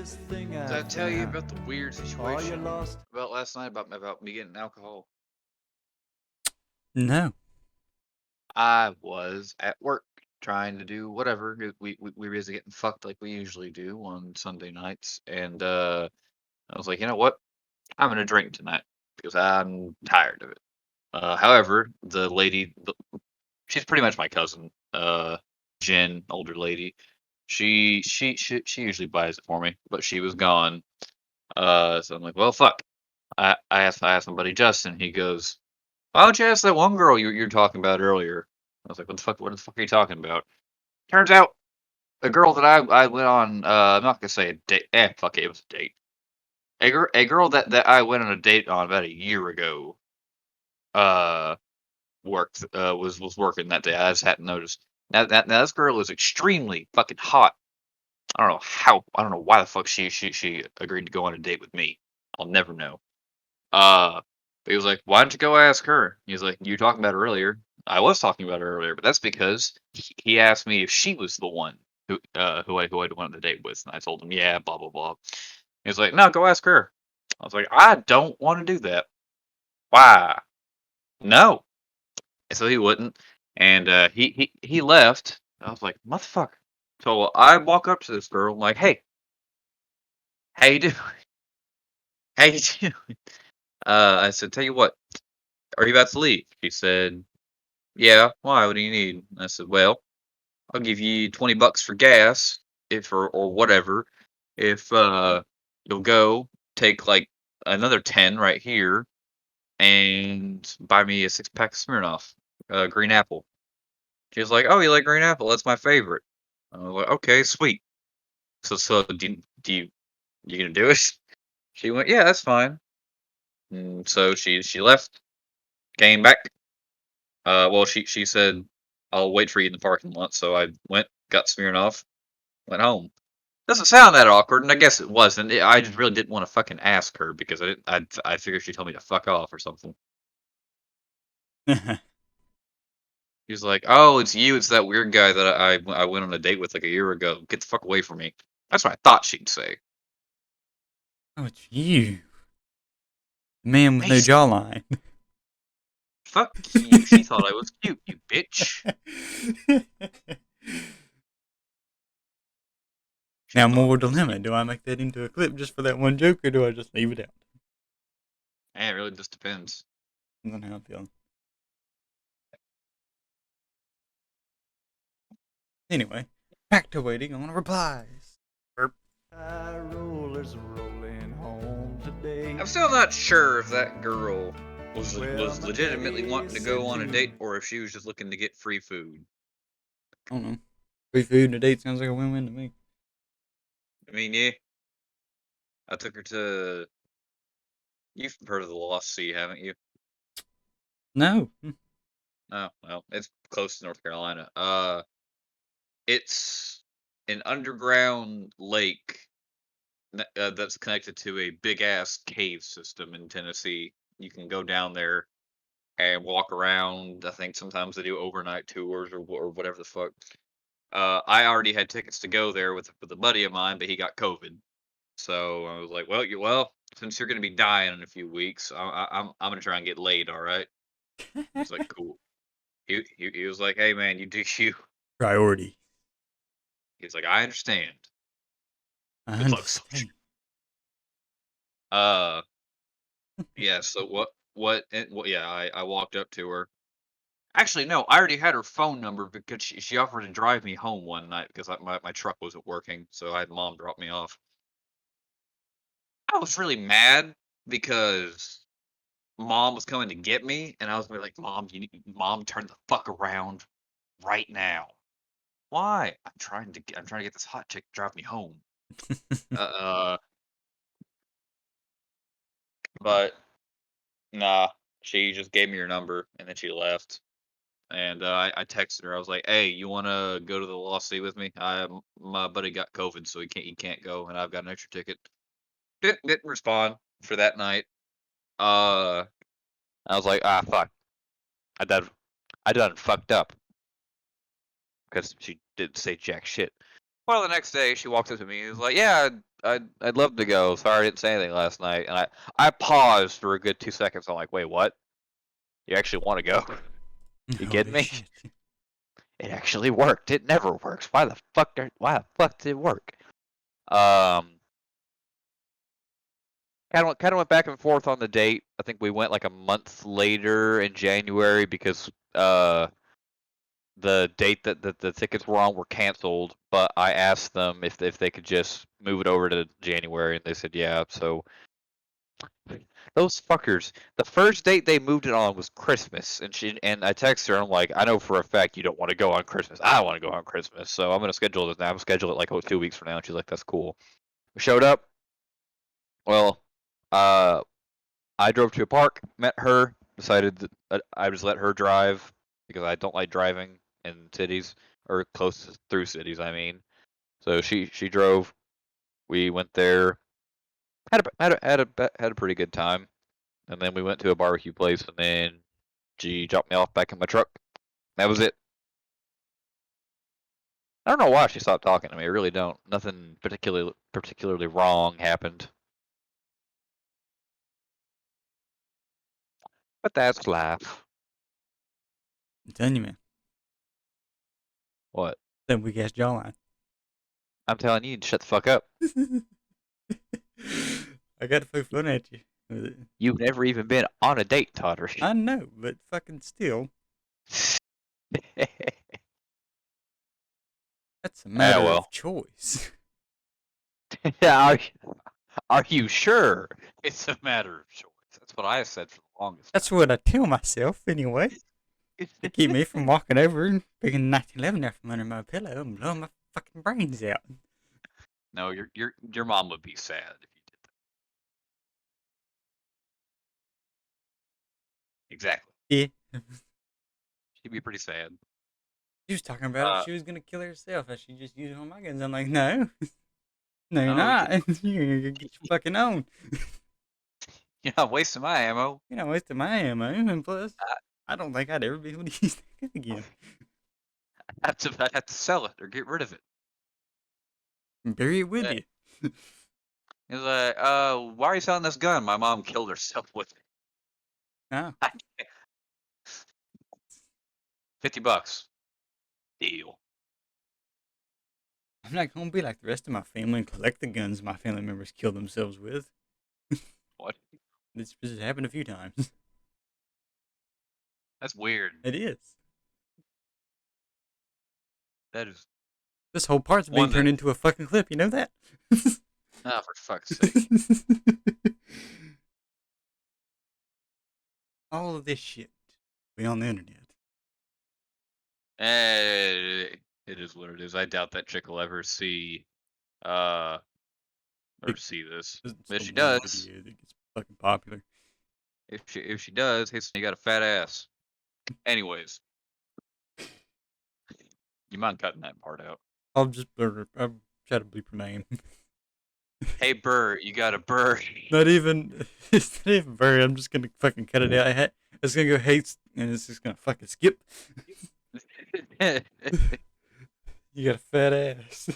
Did I tell you about the weird situation about last night about me getting alcohol? No. I was at work trying to do whatever. We were busy getting fucked like we usually do on Sunday nights, and I was like, you know what? I'm gonna drink tonight because I'm tired of it. However, the lady, she's pretty much my cousin, Jen, older lady. She usually buys it for me, but she was gone. So I'm like, well, fuck. I asked my buddy Justin. He goes, "Why don't you ask that one girl you're talking about earlier?" I was like, What the fuck are you talking about?" Turns out a girl that I went on. I'm not gonna say a date. Fuck it, it was a date. A girl that I went on a date on about a year ago. Uh, worked. Was working that day. I just hadn't noticed. Now this girl is extremely fucking hot. I don't know how. I don't know why the fuck she agreed to go on a date with me. I'll never know. Uh, but he was like, "Why don't you go ask her?" He was like, "You were talking about her earlier." I was talking about her earlier, but that's because he asked me if she was the one who I'd went on the date with, and I told him, "Yeah, blah blah blah." He was like, "No, go ask her." I was like, "I don't want to do that. Why? No." And so he wouldn't, and he left. I was like, "Motherfucker." So I walk up to this girl, I'm like, "Hey, how you doing? How you doing?" I said, "Tell you what, are you about to leave?" She said, "Yeah, why? What do you need?" I said, "Well, I'll give you $20 for gas if or whatever if you'll go take like another 10 right here and buy me a 6 pack of Smirnoff, green apple." She was like, "Oh, you like green apple? That's my favorite." I was like, "Okay, sweet. So you gonna do it?" She went, "Yeah, that's fine." And so she left, came back. Well, she said, "I'll wait for you in the parking lot." So I went, got Smirnoff, went home. Doesn't sound that awkward, and I guess it wasn't. I just really didn't want to fucking ask her because I figured she told me to fuck off or something. He was like, "Oh, it's you. It's that weird guy that I went on a date with like a year ago. Get the fuck away from me." That's what I thought she'd say. Oh, it's you. The man with no Mason, jawline. fuck you. She thought I was cute, you bitch. She Now, thought moral I was dilemma. cute. Do I make that into a clip just for that one joke, or do I just leave it out? It really just depends. Depends on how I'm feeling. Anyway, back to waiting on replies. Burp. High rollers rolling home today. I'm still not sure if that girl Well, was my legitimately daddy wanting to go said on a to. date or if she was just looking to get free food. I don't know. Free food and a date sounds like a win-win to me. I mean, yeah, I took her to. You've heard of the Lost Sea, haven't you? No. Oh, well, it's close to North Carolina. It's an underground lake that's connected to a big ass cave system in Tennessee. You can go down there and walk around. I think sometimes they do overnight tours or whatever the fuck. I already had tickets to go there with a buddy of mine, but he got COVID. So I was like, well, since you're gonna be dying in a few weeks, I'm gonna try and get laid. All right. He's like, cool. He was like, hey man, you do you. Priority. He's like, I understand. I Good luck, soldier. understand. Uh, yeah. So yeah, I walked up to her. Actually, no, I already had her phone number because she offered to drive me home one night because my truck wasn't working, so I had mom drop me off. I was really mad because mom was coming to get me, and I was gonna be like, Mom, turn the fuck around right now. Why? I'm trying to get this hot chick to drive me home. Uh, but nah, she just gave me her number and then she left. And I texted her. I was like, "Hey, you want to go to the Lost Sea with me? My buddy got COVID, so he can't go, and I've got an extra ticket." Didn't respond for that night. Uh, I was like, "Ah, fuck, I done fucked up," because she didn't say jack shit. Well, the next day she walked up to me and was like, "Yeah, I'd love to go. Sorry I didn't say anything last night. And I paused for a good 2 seconds. I'm like, wait, what? You actually want to go? You kidding Holy me? shit. It actually worked. It never works. Why the fuck did it work? Um, kind of went back and forth on the date. I think we went like a month later in January because the date that the tickets were on were canceled. But I asked them if they could just move it over to January, and they said yeah. So those fuckers. The first date they moved it on was Christmas, and I texted her. I'm like, I know for a fact you don't want to go on Christmas. I want to go on Christmas, so I'm gonna schedule this now. I'm schedule it like 2 weeks from now. And she's like, that's cool. We showed up. Well, uh, I drove to a park, met her, decided that I just let her drive because I don't like driving in cities or close through cities. I mean, so she drove. We went there, had a pretty good time, and then we went to a barbecue place, and then she dropped me off back in my truck. That was it. I don't know why she stopped talking to me. I really don't. Nothing particularly wrong happened. But that's life. I'm telling you, man. What? That weak ass jawline. I'm telling you, shut the fuck up. I got to poke fun at you with it. You've never even been on a date, Totter. I know, but fucking still. That's a matter well. of choice. are, are you sure it's a matter of choice? That's what I said for the longest That's what I tell myself anyway. time. To keep me from walking over and picking 1911 out from under my pillow and blowing my fucking brains out. No, your mom would be sad if you did that. Exactly. Yeah. She'd be pretty sad. She was talking about if she was gonna kill herself as she just used all my guns. I'm like, no. No, you're No, not. You're gonna get your fucking own. you're not wasting my ammo. You're not wasting my ammo. And plus, I don't think I'd ever be able to use that gun again. I'd have to sell it or get rid of it. Bury it with you. He's like, why are you selling this gun? My mom killed herself with it. Oh. $50. Deal. I'm not gonna be like the rest of my family and collect the guns my family members kill themselves with. What? This has happened a few times. That's weird. It is. That is. This whole part's being turned into a fucking clip. You know that? Ah, for fuck's sake. All of this shit be on the internet. It is what it is. I doubt that chick will ever see, or see this. If she does, video that gets fucking popular. if she does, hey, you got a fat ass. Anyways, you mind cutting that part out? I'll try to bleep her name. Hey, Burr, you got a Burr. Not even. It's not even Burr. I'm just gonna fucking cut it out. It's gonna go hates, and it's just gonna fucking skip. You got a fat ass.